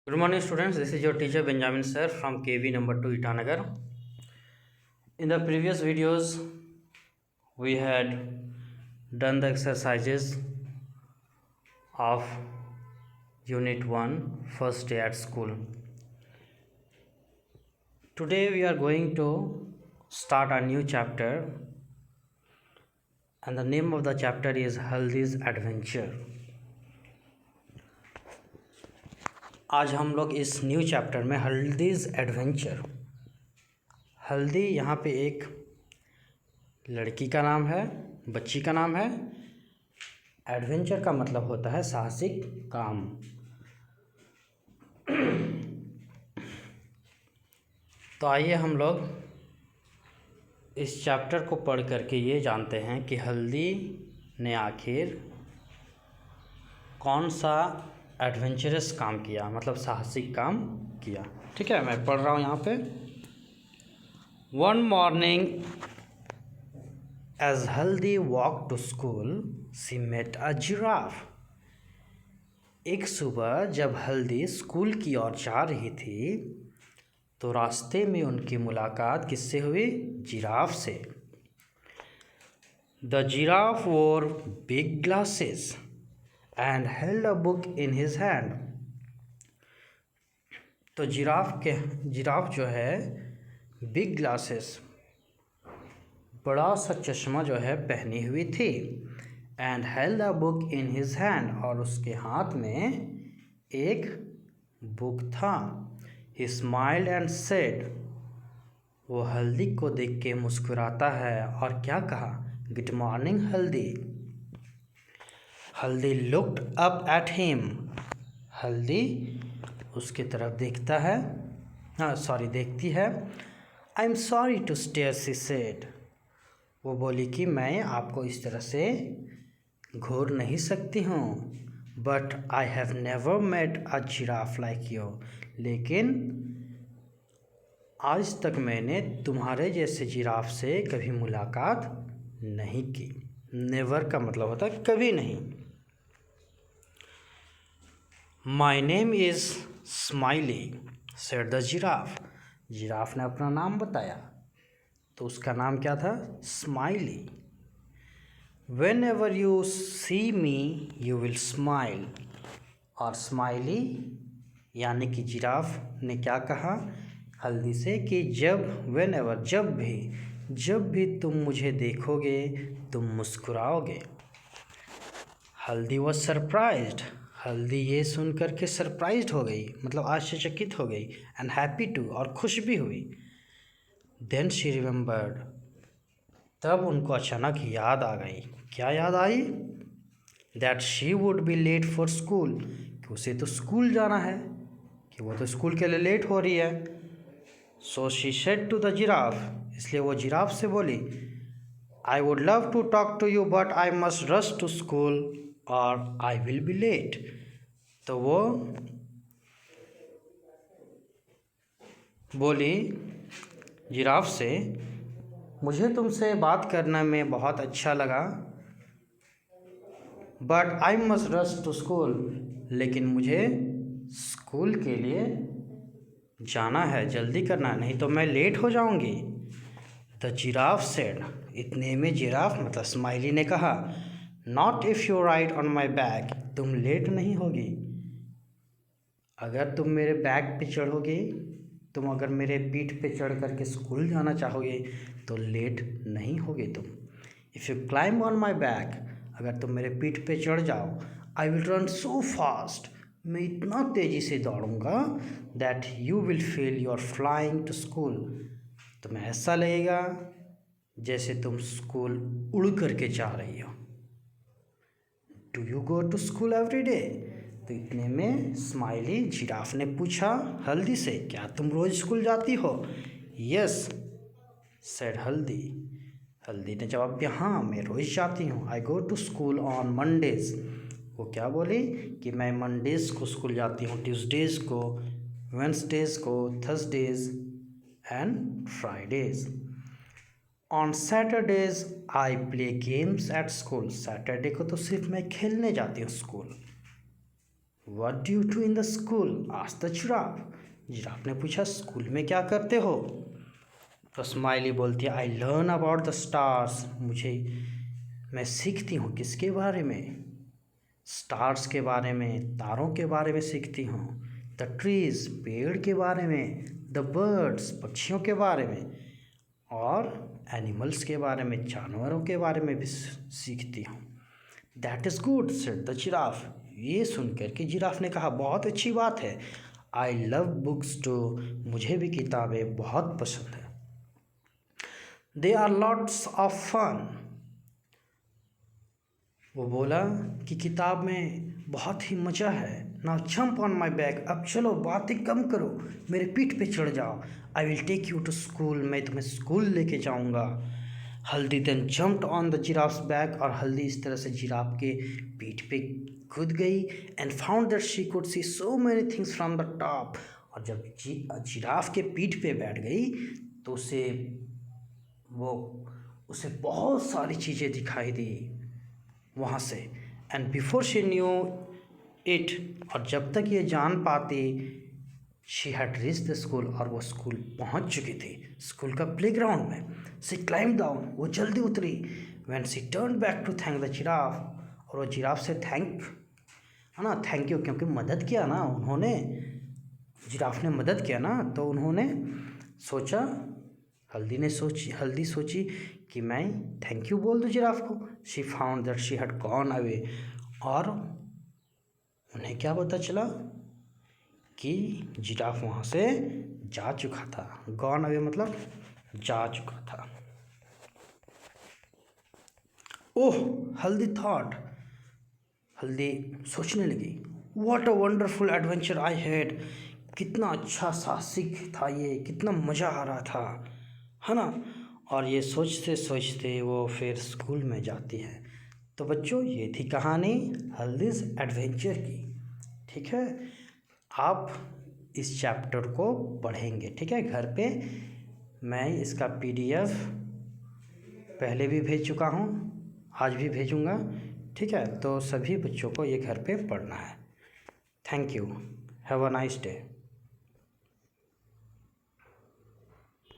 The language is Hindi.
Good morning, students. This is your teacher Benjamin sir from KV number 2 Itanagar. In the previous videos, we had done the exercises of Unit 1, first day at school. Today, we are going to start a new chapter, and the name of the chapter is Haldi's Adventure. आज हम लोग इस न्यू चैप्टर में हल्दीज़ एडवेंचर। हल्दी यहाँ पे एक लड़की का नाम है, बच्ची का नाम है। एडवेंचर का मतलब होता है साहसिक काम। तो आइए हम लोग इस चैप्टर को पढ़ करके ये जानते हैं कि हल्दी ने आखिर कौन सा एडवेंचरस काम किया, मतलब साहसिक काम किया। ठीक है, मैं पढ़ रहा हूँ यहाँ पे। One morning as Haldi walk to school she met a giraffe. एक सुबह जब हल्दी स्कूल की ओर जा रही थी तो रास्ते में उनकी मुलाकात किससे हुई? जिराफ से। द जिराफ वोर big glasses and held a book in his hand। तो जिराफ जो है बिग ग्लासेस, बड़ा सा चश्मा जो है पहनी हुई थी। And held a book in his hand, और उसके हाथ में एक बुक था। ही स्माइल्ड एंड सेड, वो हल्दी को देख के मुस्कुराता है और क्या कहा? गुड मॉर्निंग हल्दी। हल्दी लुक्ड अप एट हिम। हल्दी उसके तरफ देखती है। I am sorry to stare she said. वो बोली कि मैं आपको इस तरह से घूर नहीं सकती हूँ। But I have never met a giraffe like you. लेकिन आज तक मैंने तुम्हारे जैसे जिराफ से कभी मुलाकात नहीं की। नेवर का मतलब होता है कभी नहीं। My name is Smiley said the giraffe. Giraffe ने अपना नाम बताया, तो उसका नाम क्या था? Smiley. Whenever you see me you will smile. और स्माइली यानी कि जिराफ ने क्या कहा हल्दी से कि वेन एवर जब भी तुम मुझे देखोगे तुम मुस्कुराओगे। हल्दी वॉज सरप्राइज्ड। हल्दी ये सुन कर के सरप्राइज्ड हो गई, मतलब आश्चर्यचकित हो गई। एंड हैप्पी टू, और खुश भी हुई। देन शी रिमेंबर्ड, तब उनको अचानक याद आ गई। क्या याद आई? That she would be late for school, कि उसे तो स्कूल जाना है, कि वो तो स्कूल के लिए लेट हो रही है। So she said to the giraffe, इसलिए वो जिराफ से बोली, I would love to talk to you but I must rush to school और आई विल बी लेट। तो वो बोली जिराफ से, मुझे तुमसे बात करने में बहुत अच्छा लगा, but I must rush to school, लेकिन मुझे स्कूल के लिए जाना है, जल्दी करना है, नहीं तो मैं लेट हो जाऊंगी। द जिराफ सेड, इतने में जिराफ मतलब स्माइली ने कहा, not if you ride on my bag, तुम लेट नहीं होगी अगर तुम मेरे बैग पे चढ़ोगे। तुम अगर मेरे पीठ पे चढ़ करके स्कूल जाना चाहोगे तो लेट नहीं होगे तुम। If you climb on my bag, अगर तुम मेरे पीठ पे चढ़ जाओ, I will run so fast, मैं इतना तेज़ी से दौड़ूंगा, that you will feel you are flying to school, तुम्हें ऐसा लगेगा जैसे तुम स्कूल उड़ करके जा रही हो। Do you go to school every day? तो इतने में स्माइली जिराफ ने पूछा हल्दी से, क्या तुम रोज़ स्कूल जाती हो? यस सेड हल्दी। हल्दी ने जवाब दिया, हाँ मैं रोज़ जाती हूँ। I go to school on Mondays. वो क्या बोली कि मैं मंडेज़ को स्कूल जाती हूँ, ट्यूसडेज़ को, वेंसडेज़ को, Thursdays and Fridays. On Saturdays I play games at school. Saturday को तो सिर्फ मैं खेलने जाती हूँ school. What do you do in the school? Asked the giraffe. Giraffe ने पूछा स्कूल में क्या करते हो? तो स्माइली बोलती है I learn about the stars. मैं सीखती हूँ किसके बारे में? स्टार्स के बारे में, तारों के बारे में सीखती हूँ। द ट्रीज, पेड़ के बारे में। द बर्ड्स, पक्षियों के बारे में। और एनिमल्स के बारे में, जानवरों के बारे में भी सीखती हूँ। That is good said the giraffe. ये सुनकर के जिराफ ने कहा बहुत अच्छी बात है। I love books too. मुझे भी किताबें बहुत पसंद है। They are lots of fun. वो बोला कि किताब में बहुत ही मज़ा है। Now jump on my back. अब चलो बातें कम करो, मेरे पीठ पे चढ़ जाओ। I will take you to school. मैं तुम्हें स्कूल लेके जाऊंगा। Haldi then jumped on the giraffe's back. और हल्दी इस तरह से जिराफ के पीठ पे कूद गई। And found that she could see so many things from the top. और जब जिराफ के पीठ पे बैठ गई तो उसे बहुत सारी चीज़ें दिखाई दी वहाँ से। And before she knew it, और जब तक ये जान पाती, she had reach the school. और वो स्कूल पहुँच चुकी थी, स्कूल का प्लेग्राउंड में। She climb down. वो जल्दी उतरी। When she turn back to thank the giraffe. और वो जिराफ से थैंक यू, क्योंकि मदद किया ना उन्होंने, जिराफ ने मदद किया ना, तो उन्होंने सोचा, हल्दी सोची कि मैं थैंक यू बोल दूँ जिराफ को। She found that she had gone away. और उन्हें क्या पता चला कि जिराफ वहाँ से जा चुका था। गॉन अवे मतलब जा चुका था। ओह, हल्दी सोचने लगी, what a wonderful adventure I had. कितना अच्छा साहसिक था ये, कितना मज़ा आ रहा था, है ना। और ये सोचते सोचते वो फिर स्कूल में जाती है। तो बच्चों, ये थी कहानी हल्दीज़ एडवेंचर की। ठीक है, आप इस चैप्टर को पढ़ेंगे, ठीक है, घर पे। मैं इसका PDF पहले भी भेज चुका हूँ, आज भी भेजूँगा, ठीक है। तो सभी बच्चों को ये घर पे पढ़ना है। Thank you. Have a nice day.